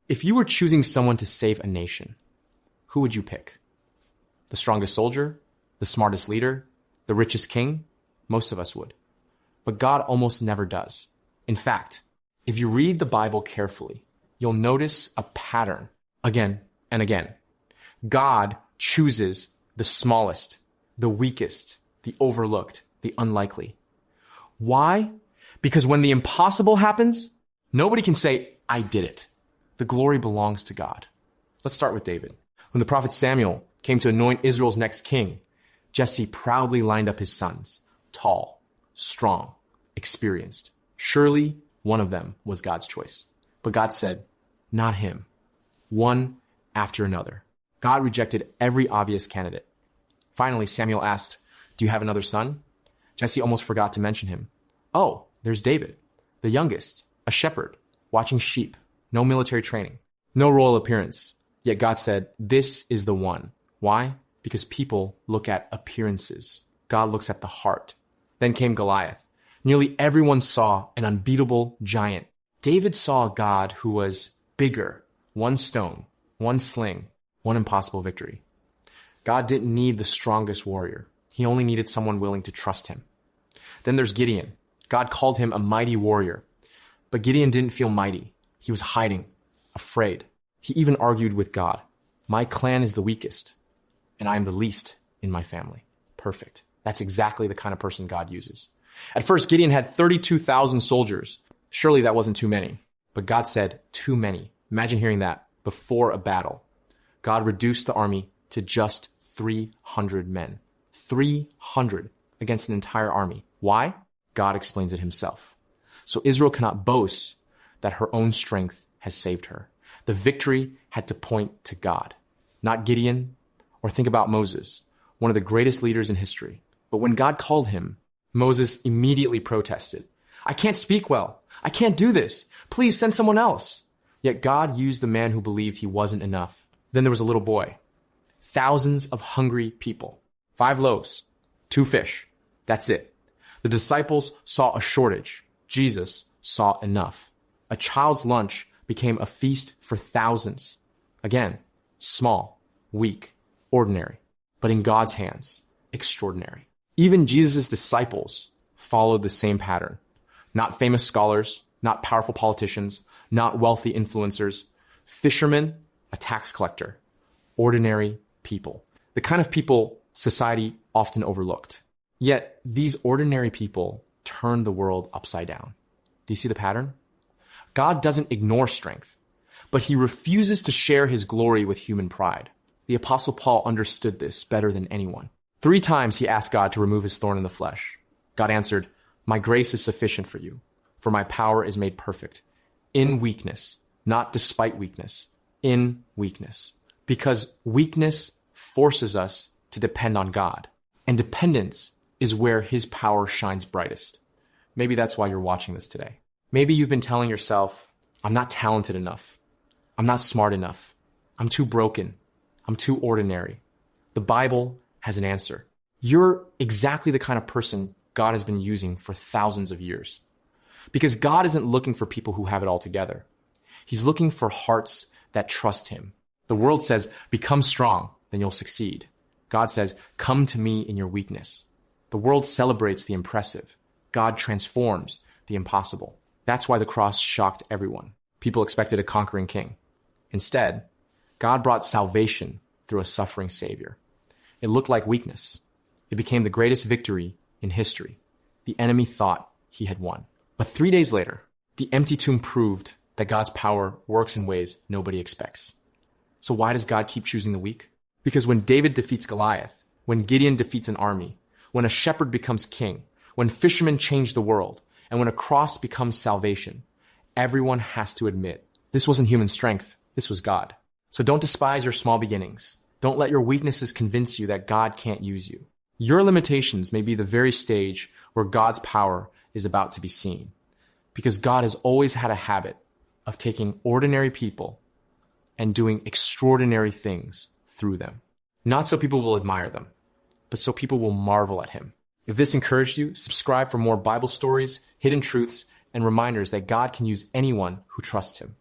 If you were choosing someone to save a nation, who would you pick? The strongest soldier? The smartest leader? The richest king? Most of us would. But God almost never does. In fact, if you read the Bible carefully, you'll notice a pattern again and again. God chooses the smallest, the weakest, the overlooked, the unlikely. Why? Because when the impossible happens, nobody can say, I did it. The glory belongs to God. Let's start with David. When the prophet Samuel came to anoint Israel's next king, Jesse proudly lined up his sons, tall, strong, experienced. Surely one of them was God's choice. But God said, not him. One after another. God rejected every obvious candidate. Finally, Samuel asked, do you have another son? Jesse almost forgot to mention him. Oh, there's David, the youngest, a shepherd, watching sheep, no military training, no royal appearance. Yet God said, this is the one. Why? Because people look at appearances. God looks at the heart. Then came Goliath. Nearly everyone saw an unbeatable giant. David saw a God who was bigger, one stone, one sling, one impossible victory. God didn't need the strongest warrior. He only needed someone willing to trust him. Then there's Gideon. God called him a mighty warrior. But Gideon didn't feel mighty. He was hiding, afraid. He even argued with God. My clan is the weakest, and I am the least in my family. Perfect. That's exactly the kind of person God uses. At first, Gideon had 32,000 soldiers. Surely that wasn't too many. But God said, too many. Imagine hearing that before a battle. God reduced the army to just 300 men. 300 against an entire army. Why? God explains it himself. So Israel cannot boast that her own strength has saved her. The victory had to point to God, not Gideon, or think about Moses, one of the greatest leaders in history. But when God called him, Moses immediately protested. I can't speak well. I can't do this. Please send someone else. Yet God used the man who believed he wasn't enough. Then there was a little boy. Thousands of hungry people. 5 loaves, 2 fish. That's it. The disciples saw a shortage. Jesus saw enough. A child's lunch became a feast for thousands. Again, small, weak, ordinary, but in God's hands, extraordinary. Even Jesus' disciples followed the same pattern. Not famous scholars, not powerful politicians, not wealthy influencers. Fishermen, a tax collector. Ordinary people. The kind of people society often overlooked. Yet, these ordinary people turned the world upside down. Do you see the pattern? God doesn't ignore strength, but he refuses to share his glory with human pride. The Apostle Paul understood this better than anyone. 3 times he asked God to remove his thorn in the flesh. God answered, my grace is sufficient for you, for my power is made perfect in weakness, not despite weakness, in weakness. Because weakness forces us to depend on God, and dependence is where his power shines brightest. Maybe that's why you're watching this today. Maybe you've been telling yourself, I'm not talented enough. I'm not smart enough. I'm too broken. I'm too ordinary. The Bible has an answer. You're exactly the kind of person God has been using for thousands of years. Because God isn't looking for people who have it all together. He's looking for hearts that trust him. The world says, become strong, then you'll succeed. God says, come to me in your weakness. The world celebrates the impressive. God transforms the impossible. That's why the cross shocked everyone. People expected a conquering king. Instead, God brought salvation through a suffering Savior. It looked like weakness. It became the greatest victory in history. The enemy thought he had won. But 3 days later, the empty tomb proved that God's power works in ways nobody expects. So why does God keep choosing the weak? Because when David defeats Goliath, when Gideon defeats an army, when a shepherd becomes king, when fishermen change the world, and when a cross becomes salvation, everyone has to admit this wasn't human strength, this was God. So don't despise your small beginnings. Don't let your weaknesses convince you that God can't use you. Your limitations may be the very stage where God's power is about to be seen. Because God has always had a habit of taking ordinary people and doing extraordinary things through them. Not so people will admire them, but so people will marvel at him. If this encouraged you, subscribe for more Bible stories, hidden truths, and reminders that God can use anyone who trusts him.